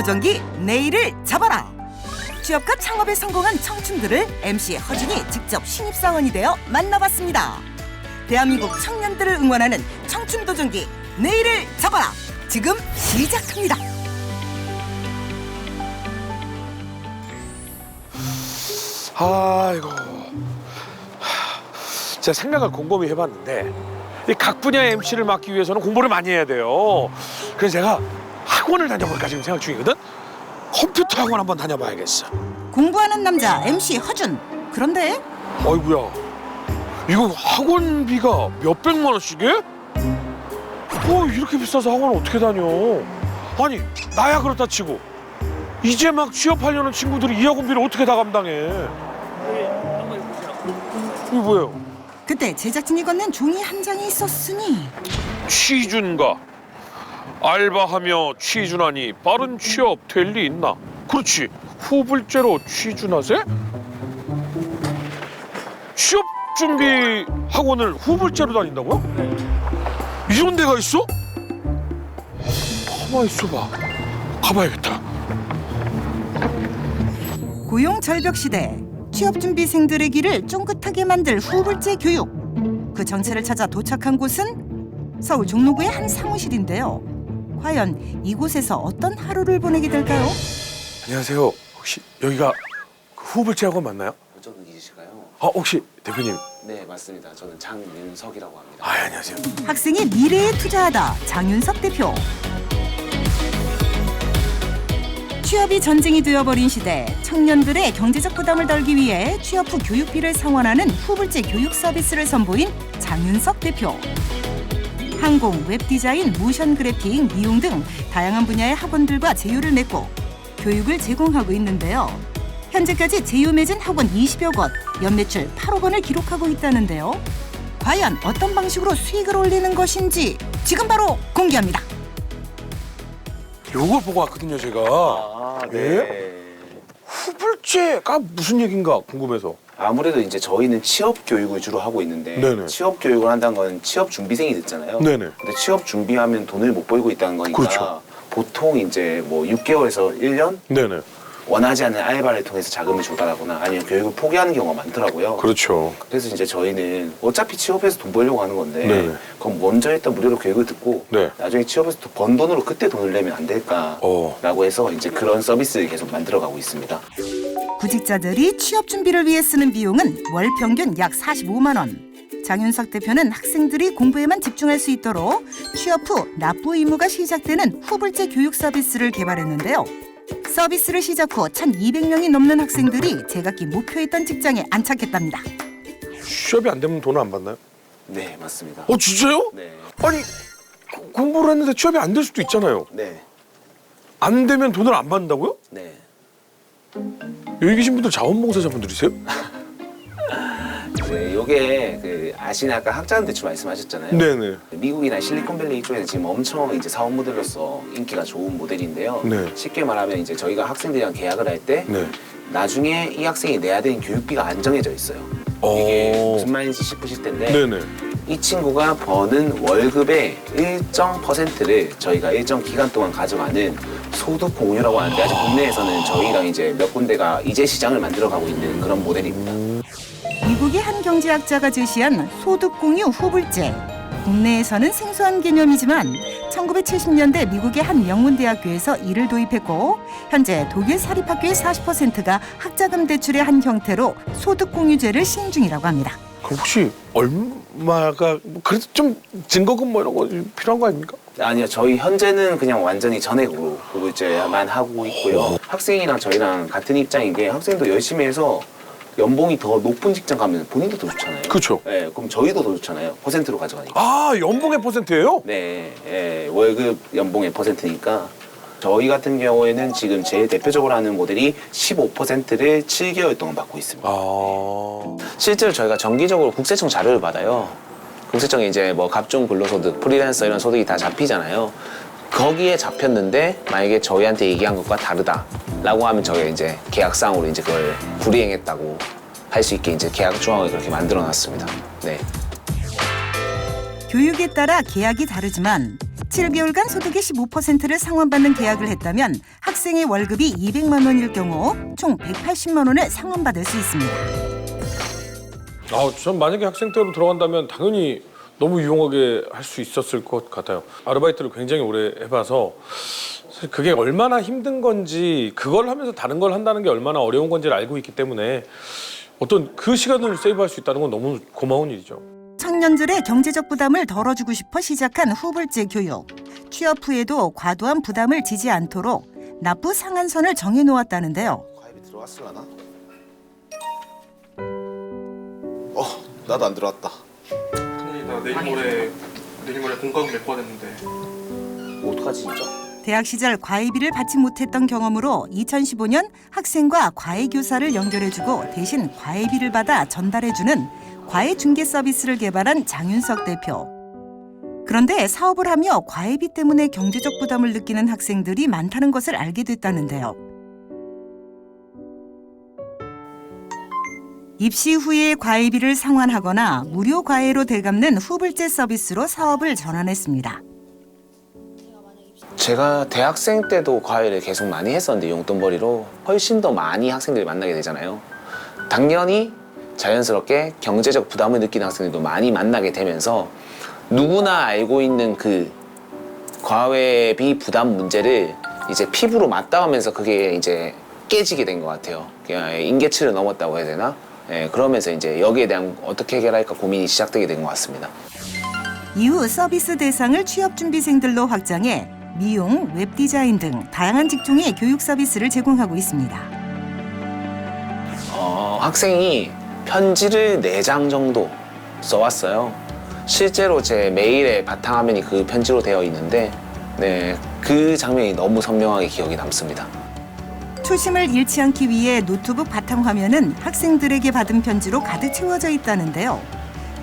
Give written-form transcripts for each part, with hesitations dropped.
도전기 내일을 잡아라. 취업과 창업에 성공한 청춘들을 MC 허준이 직접 신입사원이 되어 만나봤습니다. 대한민국 청년들을 응원하는 청춘 도전기 내일을 잡아라. 지금 시작합니다. 아이고, 제가 생각을 곰곰이 해봤는데 이 각 분야의 MC를 맡기 위해서는 공부를 많이 해야 돼요. 그래서 제가 학원을 다녀볼까 지금 생각 중이거든. 컴퓨터 학원 한번 다녀봐야겠어. 공부하는 남자 MC 허준. 그런데 어이구야, 이거 학원비가 몇백만 원씩이야? 이렇게 비싸서 학원을 어떻게 다녀? 아니, 나야 그렇다 치고 이제 막 취업하려는 친구들이 이 학원비를 어떻게 다 감당해? 이거 뭐예요? 그때 제작진이 건넨 종이 한 장이 있었으니 취준가, 알바하며 취준하니 빠른 취업 될 리 있나? 그렇지, 후불제로 취준하세? 취업 준비 학원을 후불제로 다닌다고요? 이런 데가 있어? 가만히 있어봐, 가봐야겠다. 고용 절벽 시대 취업준비생들의 길을 쫑긋하게 만들 후불제 교육. 그 정체를 찾아 도착한 곳은 서울 종로구의 한 사무실인데요. 과연 이곳에서 어떤 하루를 보내게 될까요? 안녕하세요. 혹시 여기가 그 후불제 학원 맞나요? 어쩐 일이실까요? 혹시 대표님? 네, 맞습니다. 저는 장윤석이라고 합니다. 안녕하세요. 학생의 미래에 투자하다 장윤석 대표. 취업이 전쟁이 되어버린 시대, 청년들의 경제적 부담을 덜기 위해 취업 후 교육비를 상환하는 후불제 교육 서비스를 선보인 장윤석 대표. 항공, 웹디자인, 모션 그래픽, 미용 등 다양한 분야의 학원들과 제휴를 맺고 교육을 제공하고 있는데요. 현재까지 제휴 맺은 학원 20여 곳, 연매출 8억 원을 기록하고 있다는데요. 과연 어떤 방식으로 수익을 올리는 것인지 지금 바로 공개합니다. 요걸 보고 왔거든요, 제가. 네. 후불제가 무슨 얘긴가 궁금해서. 아무래도 이제 저희는 취업 교육을 주로 하고 있는데 네네. 취업 교육을 한다는 건 취업 준비생이 됐잖아요. 네네. 근데 취업 준비하면 돈을 못 벌고 있다는 거니까 그렇죠. 보통 이제 뭐 6개월에서 1년 네네. 원하지 않는 알바를 통해서 자금을 조달하거나 아니면 교육을 포기하는 경우가 많더라고요. 그렇죠. 그래서 이제 저희는 어차피 취업해서 돈 벌려고 하는 건데 네네. 그럼 먼저 일단 무료로 교육을 듣고 네. 나중에 취업해서 번 돈으로 그때 돈을 내면 안 될까라고 해서 이제 그런 서비스를 계속 만들어가고 있습니다. 구직자들이 취업 준비를 위해 쓰는 비용은 월 평균 약 45만 원. 장윤석 대표는 학생들이 공부에만 집중할 수 있도록 취업 후 납부 의무가 시작되는 후불제 교육 서비스를 개발했는데요. 서비스를 시작 후 1,200명이 넘는 학생들이 제각기 목표했던 직장에 안착했답니다. 취업이 안 되면 돈을 안 받나요? 네, 맞습니다. 진짜요? 네. 아니, 공부를 했는데 취업이 안 될 수도 있잖아요. 네. 안 되면 돈을 안 받는다고요? 네. 여기 계신 분들 자원봉사자분들이세요? 네, 요게 그 아시는 아까 학자금 대출 말씀하셨잖아요. 네네. 미국이나 실리콘밸리 쪽에서 지금 엄청 이제 사업 모델로서 인기가 좋은 모델인데요. 네. 쉽게 말하면 이제 저희가 학생들이랑 계약을 할 때 네. 나중에 이 학생이 내야 되는 교육비가 안 정해져 있어요. 이게 무슨 말인지 싶으실 텐데 네네. 이 친구가 버는 월급의 일정 퍼센트를 저희가 일정 기간 동안 가져가는 소득 공유라고 하는데 아직 국내에서는 저희랑 이제 몇 군데가 이제 시장을 만들어가고 있는 그런 모델입니다. 미국의 한 경제학자가 제시한 소득 공유 후불제. 국내에서는 생소한 개념이지만 1970년대 미국의 한 명문대학교에서 이를 도입했고 현재 독일 사립학교의 40%가 학자금 대출의 한 형태로 소득공유제를 시행 중이라고 합니다. 그럼 혹시 얼마가 그래도 좀 증거금 뭐 이런 거 필요한 거 아닙니까? 아니요, 저희 현재는 그냥 완전히 전액으로 후불제만 하고 있고요. 학생이랑 저희랑 같은 입장인 게 학생도 열심히 해서 연봉이 더 높은 직장 가면 본인도 더 좋잖아요. 그렇죠. 네, 그럼 저희도 더 좋잖아요. 퍼센트로 가져가니까. 연봉의 퍼센트예요? 네, 월급 연봉의 퍼센트니까 저희 같은 경우에는 지금 제일 대표적으로 하는 모델이 15%를 7개월 동안 받고 있습니다. 실제로 저희가 정기적으로 국세청 자료를 받아요. 국세청에 이제 뭐 각종 근로소득, 프리랜서 이런 소득이 다 잡히잖아요. 거기에 잡혔는데 만약에 저희한테 얘기한 것과 다르다라고 하면 저희가 이제 계약상으로 이제 그걸 불이행했다고 할 수 있게 이제 계약 조항을 그렇게 만들어 놨습니다. 네. 교육에 따라 계약이 다르지만 7개월간 소득의 15%를 상환받는 계약을 했다면 학생의 월급이 200만 원일 경우 총 180만 원을 상환받을 수 있습니다. 전 만약에 학생 때로 들어간다면 당연히 너무 유용하게 할 수 있었을 것 같아요. 아르바이트를 굉장히 오래 해봐서 사실 그게 얼마나 힘든 건지 그걸 하면서 다른 걸 한다는 게 얼마나 어려운 건지를 알고 있기 때문에 어떤 그 시간을 세이브할 수 있다는 건 너무 고마운 일이죠. 청년들의 경제적 부담을 덜어주고 싶어 시작한 후불제 교육. 취업 후에도 과도한 부담을 지지 않도록 납부 상한선을 정해놓았다는데요. 과입이 들어왔을라나? 나도 안 들어왔다. 나 내일 모레 공과금 맺고하는데 어떡하지 진짜? 대학 시절 과외비를 받지 못했던 경험으로 2015년 학생과 과외교사를 연결해주고 대신 과외비를 받아 전달해주는 과외중개 서비스를 개발한 장윤석 대표. 그런데 사업을 하며 과외비 때문에 경제적 부담을 느끼는 학생들이 많다는 것을 알게 됐다는데요. 입시 후에 과외비를 상환하거나 무료 과외로 되갚는 후불제 서비스로 사업을 전환했습니다. 제가 대학생 때도 과외를 계속 많이 했었는데 용돈벌이로 훨씬 더 많이 학생들이 만나게 되잖아요. 당연히 자연스럽게 경제적 부담을 느끼는 학생들도 많이 만나게 되면서 누구나 알고 있는 그 과외비 부담 문제를 이제 피부로 맞닿으면서 그게 이제 깨지게 된 것 같아요. 그냥 임계치를 넘었다고 해야 되나? 그러면서 이제 여기에 대한 어떻게 해결할까 고민이 시작되게 된 것 같습니다. 이후 서비스 대상을 취업준비생들로 확장해 미용, 웹디자인 등 다양한 직종의 교육 서비스를 제공하고 있습니다. 학생이 편지를 4장 정도 써왔어요. 실제로 제 메일의 바탕화면이 그 편지로 되어 있는데 그 장면이 너무 선명하게 기억이 남습니다. 초심을 잃지 않기 위해 노트북 바탕화면은 학생들에게 받은 편지로 가득 채워져 있다는데요.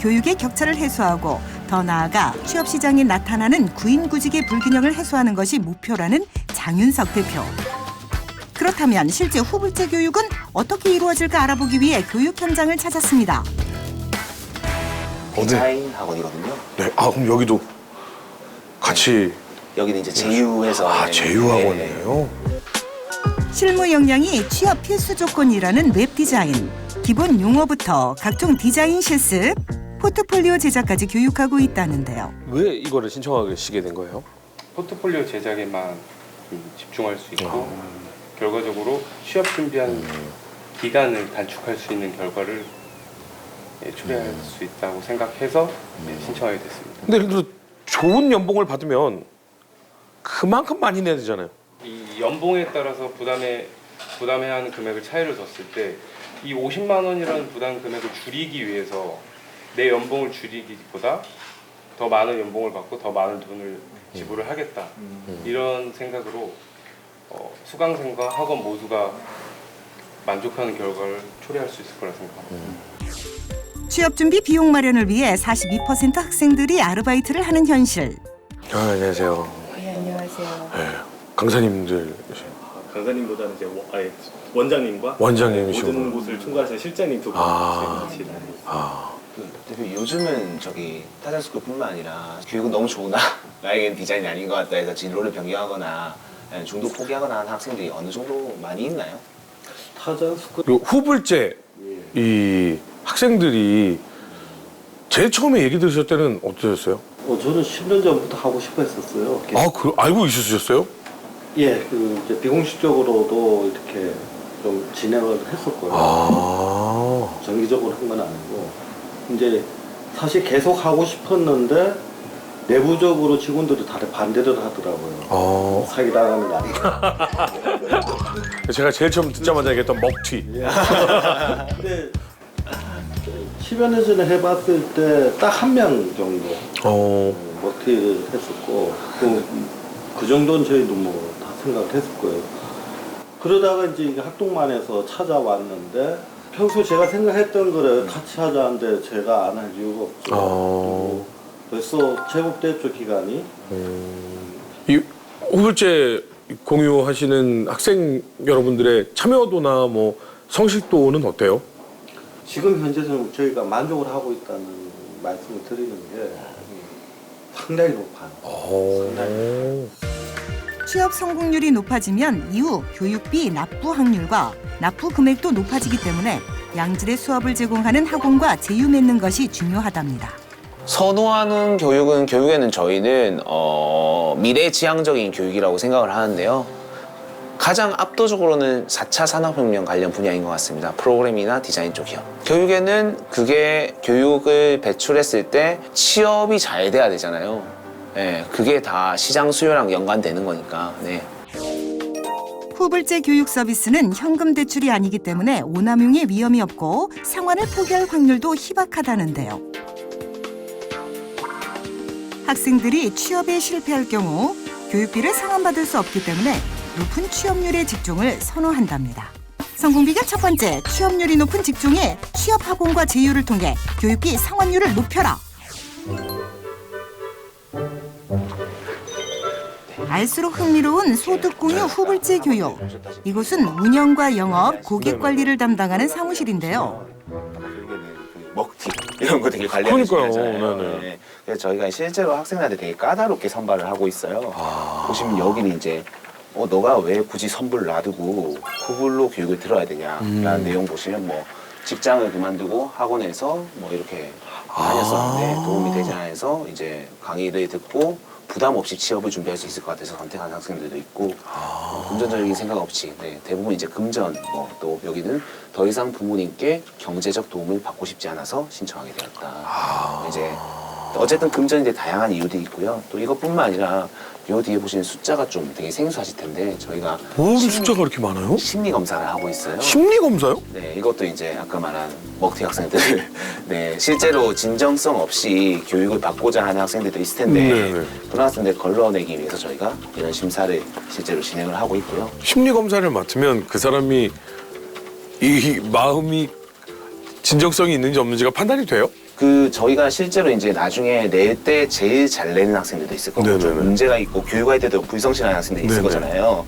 교육의 격차를 해소하고 더 나아가 취업시장에 나타나는 구인구직의 불균형을 해소하는 것이 목표라는 장윤석 대표. 그렇다면 실제 후불제 교육은 어떻게 이루어질까 알아보기 위해 교육 현장을 찾았습니다. 디자인 학원이거든요. 네, 그럼 여기도 같이 여기는 이제 제휴해서 제휴학원이에요. 실무 역량이 취업 필수 조건이라는 웹디자인. 기본 용어부터 각종 디자인 실습, 포트폴리오 제작까지 교육하고 있다는데요. 왜 이거를 신청하시게 된 거예요? 포트폴리오 제작에만 집중할 수 있고 결과적으로 취업 준비한 기간을 단축할 수 있는 결과를 초래할 수 있다고 생각해서 신청하게 됐습니다. 근데 예를 들어 좋은 연봉을 받으면 그만큼 많이 내야 되잖아요. 이 연봉에 따라서 부담해야 하는 금액을 차이를 뒀을 때 이 50만 원이라는 부담 금액을 줄이기 위해서 내 연봉을 줄이기보다 더 많은 연봉을 받고 더 많은 돈을 지불을 하겠다 이런 생각으로 수강생과 학원 모두가 만족하는 결과를 초래할 수 있을 거라 생각합니다. 취업준비 비용 마련을 위해 42% 학생들이 아르바이트를 하는 현실. 안녕하세요. 네, 안녕하세요. 강사님들 강사님보다는 이제 원장님과 원장님이시고 모든 곳을 총괄하시는 실장님 두 분 같이 다니고 대표 요즘은 저기 타자스쿨뿐만 아니라 교육은 너무 좋으나 나에겐 디자인이 아닌 것 같다 해서 진로를 변경하거나 중도 포기하거나 하는 학생들이 어느 정도 많이 있나요? 타자스쿨 요 후불제 이 학생들이 제일 처음에 얘기 들으실 때는 어떠셨어요? 저는 10년 전부터 하고 싶어 했었어요. 알고 있으셨어요? 예, 이제 비공식적으로도 이렇게 좀 진행을 했었고요. 정기적으로 한 건 아니고 이제 사실 계속 하고 싶었는데 내부적으로 직원들이 다들 반대를 하더라고요. 사기당하는 거 아니까. 제가 제일 처음 듣자마자 얘기했던 먹튀. 근데 10여 년 전에 해봤을 때 딱 한 명 정도 먹튀를 했었고 그 정도는 저희도 뭐 다 생각을 했을 거예요. 그러다가 이제 학동만에서 찾아왔는데 평소 제가 생각했던 거를 같이 하자는데 제가 안 할 이유가 없죠. 벌써 제법 됐죠 기간이. 이 후불제 공유하시는 학생 여러분들의 참여도나 뭐 성실도는 어때요? 지금 현재는 저희가 만족을 하고 있다는 말씀을 드리는 게 상당히 높아요. 취업 성공률이 높아지면 이후 교육비 납부 확률과 납부 금액도 높아지기 때문에 양질의 수업을 제공하는 학원과 제휴 맺는 것이 중요하답니다. 선호하는 교육에는 저희는 미래지향적인 교육이라고 생각을 하는데요. 가장 압도적으로는 4차 산업혁명 관련 분야인 것 같습니다. 프로그램이나 디자인 쪽이요. 교육에는 그게 교육을 배출했을 때 취업이 잘 돼야 되잖아요. 네, 그게 다 시장 수요랑 연관되는 거니까. 네. 후불제 교육 서비스는 현금 대출이 아니기 때문에 오남용의 위험이 없고 상환을 포기할 확률도 희박하다는데요. 학생들이 취업에 실패할 경우 교육비를 상환받을 수 없기 때문에 높은 취업률의 직종을 선호한답니다. 성공 비결 첫 번째, 취업률이 높은 직종의 취업학원과 제휴를 통해 교육비 상환율을 높여라. 알수록 흥미로운 소득공유 후불제 교육. 이곳은 운영과 영업, 고객 관리를 담당하는 사무실인데요. 먹튀 이런 거 되게 관리하는 그러니까요. 중요하잖아요. 네네. 네. 그래서 저희가 실제로 학생들한테 되게 까다롭게 선발을 하고 있어요. 보시면 여기는 이제 너가 왜 굳이 선불 놔두고 후불로 교육을 들어야 되냐라는 내용 보시면 뭐 직장을 그만두고 학원에서 뭐 이렇게 다녔었는데 도움이 되지 않아 해서 이제 강의를 듣고 부담 없이 취업을 준비할 수 있을 것 같아서 선택한 학생들도 있고 금전적인 생각 없이 대부분 이제 금전 또 여기는 더 이상 부모님께 경제적 도움을 받고 싶지 않아서 신청하게 되었다. 이제 어쨌든 금전인데 다양한 이유들이 있고요. 또 이것뿐만 아니라 요 뒤에 보시는 숫자가 좀 되게 생소하실 텐데 저희가 숫자가 이렇게 많아요? 심리 검사를 하고 있어요. 심리 검사요? 네, 이것도 이제 아까 말한 먹튀 학생들, 실제로 진정성 없이 교육을 받고자 하는 학생들도 있을 텐데 네네. 그런 학생들 걸러내기 위해서 저희가 이런 심사를 실제로 진행을 하고 있고요. 심리 검사를 맡으면 그 사람이 이 마음이 진정성이 있는지 없는지가 판단이 돼요? 저희가 실제로 이제 나중에 낼 때 제일 잘 내는 학생들도 있을 거고 좀 네네네. 문제가 있고 교육할 때도 불성실한 학생들이 있을 네네. 거잖아요.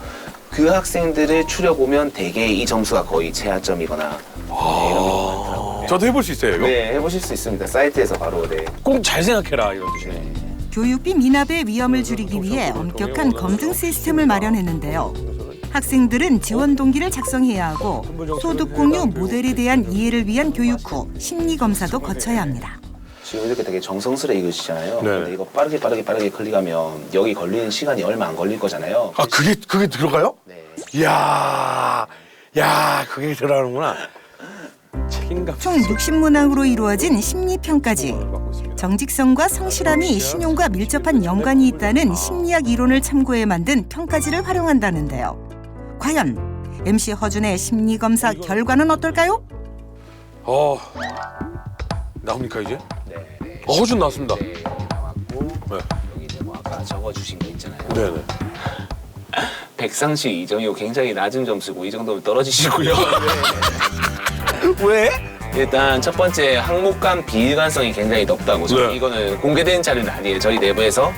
그 학생들을 추려보면 대개 이 점수가 거의 최하점이거나 이런 경우가 많더라고요. 저도 해볼 수 있어요, 이거? 네, 해보실 수 있습니다. 사이트에서 바로 꼭 잘 생각해라, 이런 뜻이네. 교육비 미납의 위험을 줄이기 위해 엄격한 검증 시스템을 마련했는데요. 학생들은 지원 동기를 작성해야 하고 소득 공유 모델에 대한 이해를 위한 교육 후 심리 검사도 거쳐야 합니다. 지금 이렇게 되게 정성스레 읽으시잖아요. 네. 근데 이거 빠르게 클릭하면 여기 걸리는 시간이 얼마 안 걸릴 거잖아요. 아, 그게 들어가요? 네. 이야, 그게 들어가는구나. 책임감. 총 60문항으로 이루어진 심리평가지. 정직성과 성실함이 신용과 밀접한 연관이 있다는 심리학 이론을 참고해 만든 평가지를 활용한다는데요. 과연 MC 허준의 심리검사 결과는 어떨까요? 나옵니까, 이제? 네. 허준 나왔습니다. 네, 나왔고 네. 여기 이제 뭐 아까 적어주신 거 있잖아요. 네네. 백상시 이정이고 굉장히 낮은 점수고 이 정도면 떨어지시고요. 왜? 일단 첫 번째 항목간 비일관성이 굉장히 높다고. 네. 이거는 공개된 자료는 아니에요. 저희 내부에서.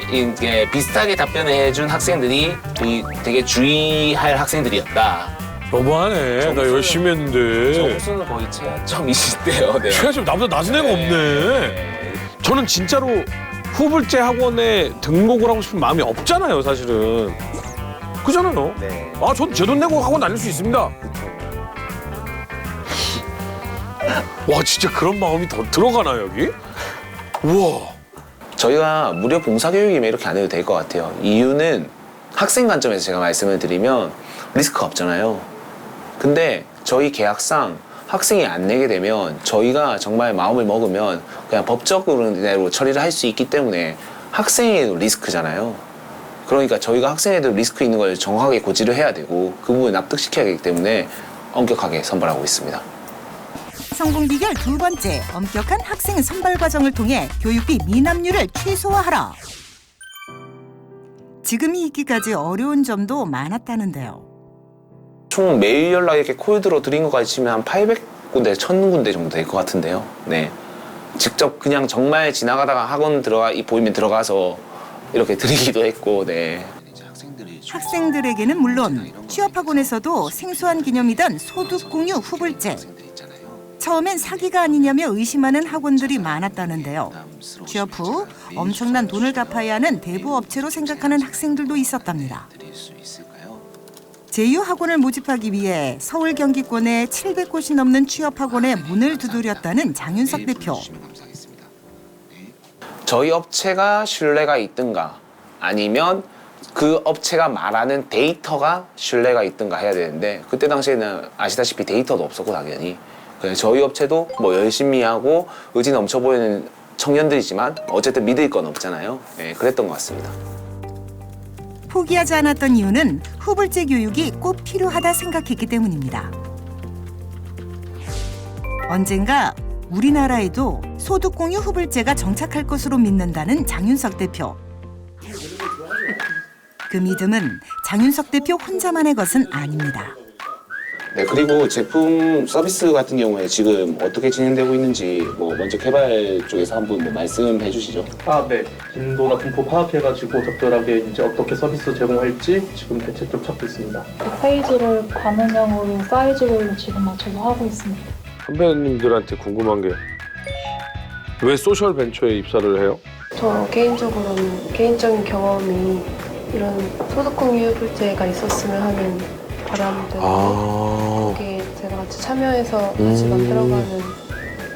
이게 비슷하게 답변을 해준 학생들이 되게 주의할 학생들이었다. 너무하네. 나 열심히 했는데. 점수는 거의 최하점이시대요. 네. 최하점 나보다 낮은 애가 없네. 저는 진짜로 후불제 학원에 등록을 하고 싶은 마음이 없잖아요, 사실은. 그잖아요. 네. 전 제 돈 내고 학원 다닐 수 있습니다. 와, 진짜 그런 마음이 더 들어가나, 여기? 우와. 저희가 무료 봉사교육이면 이렇게 안 해도 될 것 같아요. 이유는 학생 관점에서 제가 말씀을 드리면 리스크가 없잖아요. 근데 저희 계약상 학생이 안 내게 되면 저희가 정말 마음을 먹으면 그냥 법적으로 처리를 할 수 있기 때문에 학생에도 리스크잖아요. 그러니까 저희가 학생에도 리스크 있는 걸 정확하게 고지를 해야 되고 그 부분을 납득시켜야 하기 때문에 엄격하게 선발하고 있습니다. 성공 비결 두 번째, 엄격한 학생 선발 과정을 통해 교육비 미납률을 최소화하라. 지금이 있기까지 어려운 점도 많았다는데요. 총 메일 연락 이렇게 콜드로 드린 것까지 치면 한 800군데, 1000군데 정도 될 것 같은데요. 네. 직접 그냥 정말 지나가다가 학원 보이면 들어가서 이렇게 드리기도 했고, 네. 학생들에게는 물론 취업학원에서도 생소한 개념이던 소득 공유 후불제. 처음엔 사기가 아니냐며 의심하는 학원들이 많았다는데요. 취업 후 엄청난 돈을 갚아야 하는 대부 업체로 생각하는 학생들도 있었답니다. 제휴 학원을 모집하기 위해 서울 경기권에 700곳이 넘는 취업 학원에 문을 두드렸다는 장윤석 대표. 저희 업체가 신뢰가 있든가 아니면 그 업체가 말하는 데이터가 신뢰가 있든가 해야 되는데 그때 당시에는 아시다시피 데이터도 없었고 당연히 그냥 저희 업체도 뭐 열심히 하고 의지 넘쳐 보이는 청년들이지만 어쨌든 믿을 건 없잖아요. 예, 그랬던 것 같습니다. 포기하지 않았던 이유는 후불제 교육이 꼭 필요하다 생각했기 때문입니다. 언젠가 우리나라에도 소득공유 후불제가 정착할 것으로 믿는다는 장윤석 대표. 그 믿음은 장윤석 대표 혼자만의 것은 아닙니다. 네, 그리고 제품 서비스 같은 경우에 지금 어떻게 진행되고 있는지 뭐 먼저 개발 쪽에서 한번 뭐 말씀해 주시죠. 네. 빈도나 분포 파악해가지고 적절하게 이제 어떻게 서비스 제공할지 지금 대책적 찾고 있습니다. 페이지를 가능형으로 사이즈별로 지금 맞춰서 하고 있습니다. 선배님들한테 궁금한 게 왜 소셜 벤처에 입사를 해요? 저 개인적으로는 개인적인 경험이 이런 소득공유 후불제가 있었으면 하는 바람 때문에 거기에 제가 같이 참여해서 같이 만들어가는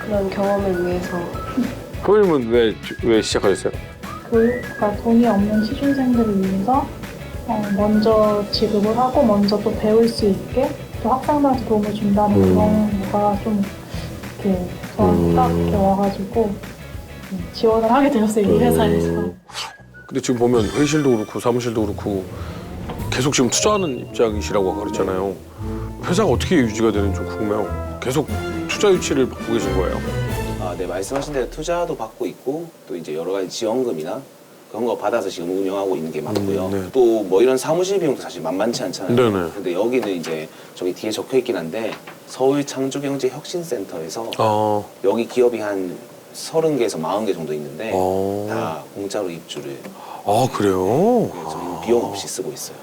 그런 경험을 위해서. 선배님은 왜 시작하셨어요? 그러니까 돈이 없는 취준생들을 위해서 먼저 지급을 하고 먼저 또 배울 수 있게 또 학생들한테 도움을 준다는 그런 거가 좀 이렇게 저한테 딱 이렇게 와가지고 지원을 하게 되었어요, 이 회사에서. 근데 지금 보면 회의실도 그렇고 사무실도 그렇고 계속 지금 투자하는 입장이시라고 그랬잖아요. 회사가 어떻게 유지가 되는지 좀 궁금해요. 계속 투자 유치를 받고 계신 거예요? 네, 말씀하신 대로 투자도 받고 있고 또 이제 여러 가지 지원금이나 그런 거 받아서 지금 운영하고 있는 게 많고요. 네. 또 뭐 이런 사무실 비용도 사실 만만치 않잖아요. 네네. 근데 여기는 이제 저기 뒤에 적혀 있긴 한데 서울 창조경제혁신센터에서 여기 기업이 한 30개에서 40개 정도 있는데 다 공짜로 입주를 그래요? 저희는 비용 없이 쓰고 있어요.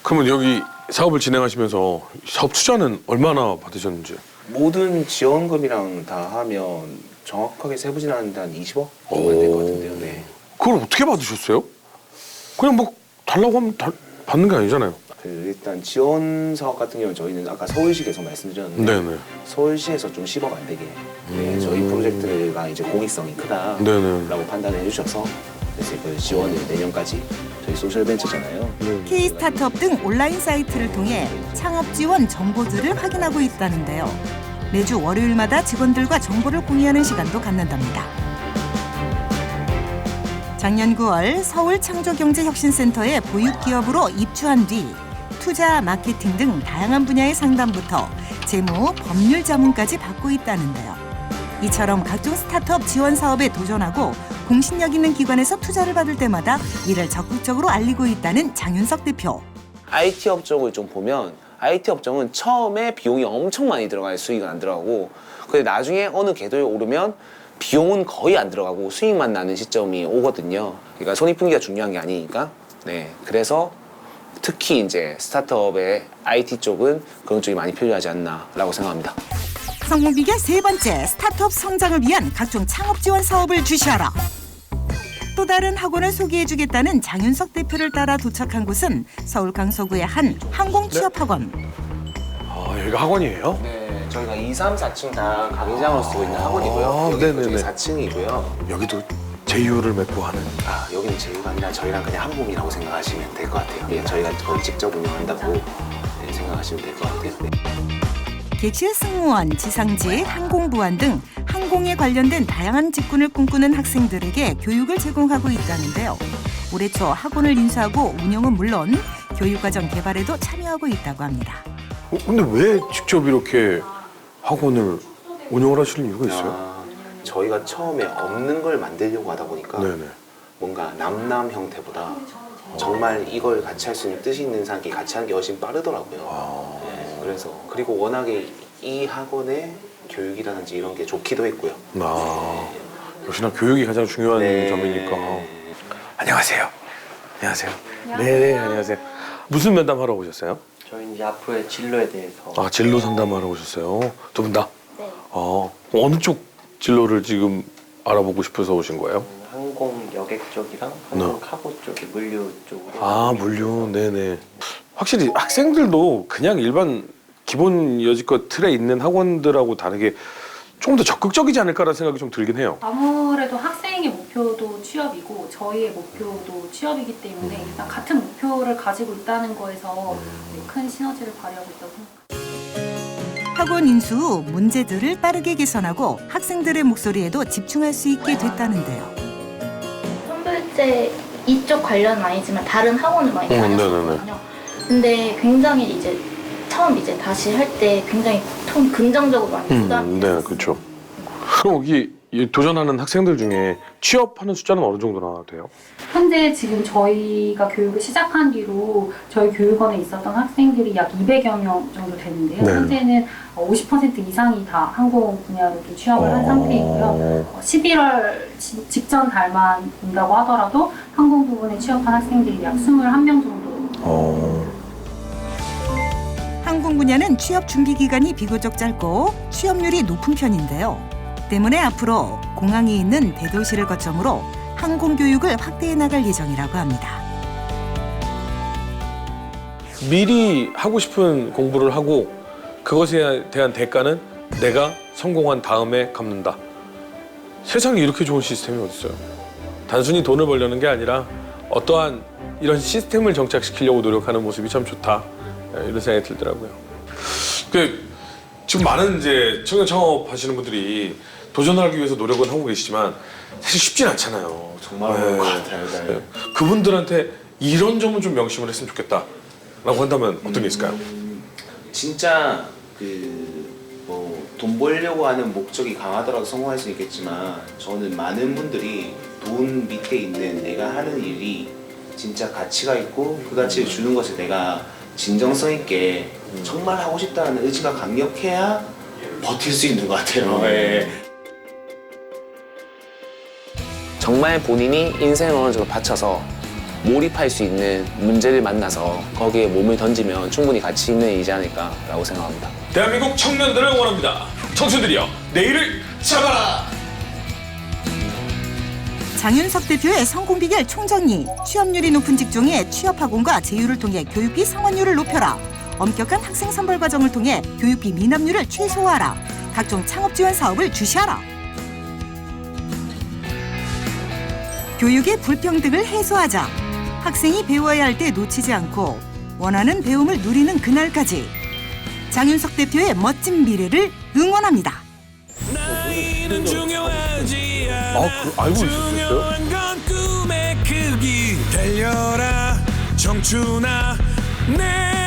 그러면 여기 사업을 진행하시면서 사업 투자는 얼마나 받으셨는지? 모든 지원금이랑 다 하면 정확하게 세부진 않는데 한 20억 정도 될 것 같은데요. 네. 그걸 어떻게 받으셨어요? 그냥 뭐 달라고 하면 받는 게 아니잖아요. 일단 지원 사업 같은 경우는 저희는 아까 서울시 계속 말씀드렸는데 네네. 서울시에서 좀 10억 안 되게 저희 프로젝트가 이제 공익성이 크다라고 네네. 판단해 주셔서 그래서 그 지원을 내년까지 저희 소셜벤처잖아요. K 스타트업 등 온라인 사이트를 통해 창업 지원 정보들을 확인하고 있다는데요. 매주 월요일마다 직원들과 정보를 공유하는 시간도 갖는답니다. 작년 9월 서울 창조경제혁신센터에 보육기업으로 입주한 뒤 투자, 마케팅 등 다양한 분야의 상담부터 재무, 법률 자문까지 받고 있다는데요. 이처럼 각종 스타트업 지원 사업에 도전하고 공신력 있는 기관에서 투자를 받을 때마다 이를 적극적으로 알리고 있다는 장윤석 대표. IT 업종을 좀 보면 IT 업종은 처음에 비용이 엄청 많이 들어가요. 수익은 안 들어가고. 근데 나중에 어느 궤도에 오르면 비용은 거의 안 들어가고 수익만 나는 시점이 오거든요. 그러니까 손익분기가 중요한 게 아니니까. 네, 그래서 특히 이제 스타트업의 IT 쪽은 그런 쪽이 많이 필요하지 않나라고 생각합니다. 성공 비결 세 번째, 스타트업 성장을 위한 각종 창업 지원 사업을 주시하라. 또 다른 학원을 소개해주겠다는 장윤석 대표를 따라 도착한 곳은 서울 강서구의 한 항공 취업 학원. 여기가 학원이에요? 네, 저희가 2, 3, 4층 다 강의장으로 쓰고 있는 학원이고요. 여기 네네네. 4층이고요. 여기도 제휴를 맺고 하는. 여기는 제휴가 아니라 저희랑 그냥 한몸이라고 생각하시면 될 것 같아요. 예, 저희가 거의 직접 운영한다고 생각하시면 될 것 같아요. 네. 객실 승무원, 지상직, 항공보안 등 항공에 관련된 다양한 직군을 꿈꾸는 학생들에게 교육을 제공하고 있다는데요. 올해 초 학원을 인수하고 운영은 물론 교육과정 개발에도 참여하고 있다고 합니다. 근데 왜 직접 이렇게 학원을 운영을 하시는 이유가 있어요? 저희가 처음에 없는 걸 만들려고 하다 보니까 네네. 뭔가 남남 형태보다 정말 이걸 같이 할 수 있는 뜻이 있는 사람끼리 같이 하는 게 훨씬 빠르더라고요. 네, 그래서 그리고 워낙에 이 학원의 교육이라든지 이런 게 좋기도 했고요. 역시나 교육이 가장 중요한 네. 점이니까. 안녕하세요. 안녕하세요. 네네, 안녕하세요. 무슨 면담하러 오셨어요? 저희 이제 앞으로의 진로에 대해서 진로 상담하러 오셨어요. 두 분 다? 네. 어느 쪽 진로를 지금 알아보고 싶어서 오신 거예요? 항공 여객 쪽이랑 항공 카고 쪽이 물류 쪽으로. 아, 물류. 네네. 확실히 학생들도 그냥 일반 기본 여지껏 틀에 있는 학원들하고 다르게 조금 더 적극적이지 않을까라는 생각이 좀 들긴 해요. 아무래도 학생의 목표도 취업이고 저희의 목표도 취업이기 때문에 일단 같은 목표를 가지고 있다는 거에서 큰 시너지를 발휘하고 있다고 생각합니다. 학원 인수 후 문제들을 빠르게 개선하고 학생들의 목소리에도 집중할 수 있게 됐다는데요. 선불제 이쪽 관련은 아니지만 다른 학원을 많이 다녔거든요. 근데 굉장히 이제 처음 이제 다시 할 때 굉장히 긍정적으로 많이 부담이 네, 그렇죠. 그럼 여기 이 도전하는 학생들 중에 취업하는 숫자는 어느 정도나 돼요? 현재 지금 저희가 교육을 시작한 뒤로 저희 교육원에 있었던 학생들이 약 200여 명 정도 되는데요. 네. 현재는 50% 이상이 다 항공 분야로 취업을 한 상태이고요. 11월 직전 달만 본다고 하더라도 항공 부분에 취업한 학생들이 약 21명 정도. 항공 분야는 취업 준비 기간이 비교적 짧고 취업률이 높은 편인데요. 때문에 앞으로 공항이 있는 대도시를 거점으로 항공 교육을 확대해 나갈 예정이라고 합니다. 미리 하고 싶은 공부를 하고 그것에 대한 대가는 내가 성공한 다음에 갚는다. 세상에 이렇게 좋은 시스템이 어디 있어요? 단순히 돈을 벌려는 게 아니라 어떠한 이런 시스템을 정착시키려고 노력하는 모습이 참 좋다. 이런 생각이 들더라고요. 지금 많은 이제 청년 창업하시는 분들이 도전을 하기 위해서 노력은 하고 계시지만 사실 쉽진 않잖아요. 정말 어려운 것 같아요. 네. 그분들한테 이런 점은 좀 명심을 했으면 좋겠다라고 한다면 어떤 게 있을까요? 진짜 돈 벌려고 하는 목적이 강하더라도 성공할 수 있겠지만 저는 많은 분들이 돈 밑에 있는 내가 하는 일이 진짜 가치가 있고 그 가치를 주는 것에 내가 진정성 있게 정말 하고 싶다는 의지가 강력해야 버틸 수 있는 것 같아요. 네. 정말 본인이 인생을 어느 정도 바쳐서 몰입할 수 있는 문제를 만나서 거기에 몸을 던지면 충분히 가치 있는 일이지 않을까라고 생각합니다. 대한민국 청년들을 원합니다. 청춘들이여, 내일을 잡아라! 장윤석 대표의 성공 비결 총정리, 취업률이 높은 직종의 취업학원과 제휴를 통해 교육비 상환율을 높여라. 엄격한 학생 선발 과정을 통해 교육비 미납률을 최소화하라. 각종 창업 지원 사업을 주시하라. 교육의 불평등을 해소하자. 학생이 배워야 할 때 놓치지 않고 원하는 배움을 누리는 그날까지. 장윤석 대표의 멋진 미래를 응원합니다. 알고 있었어요? 달려라 청춘아 내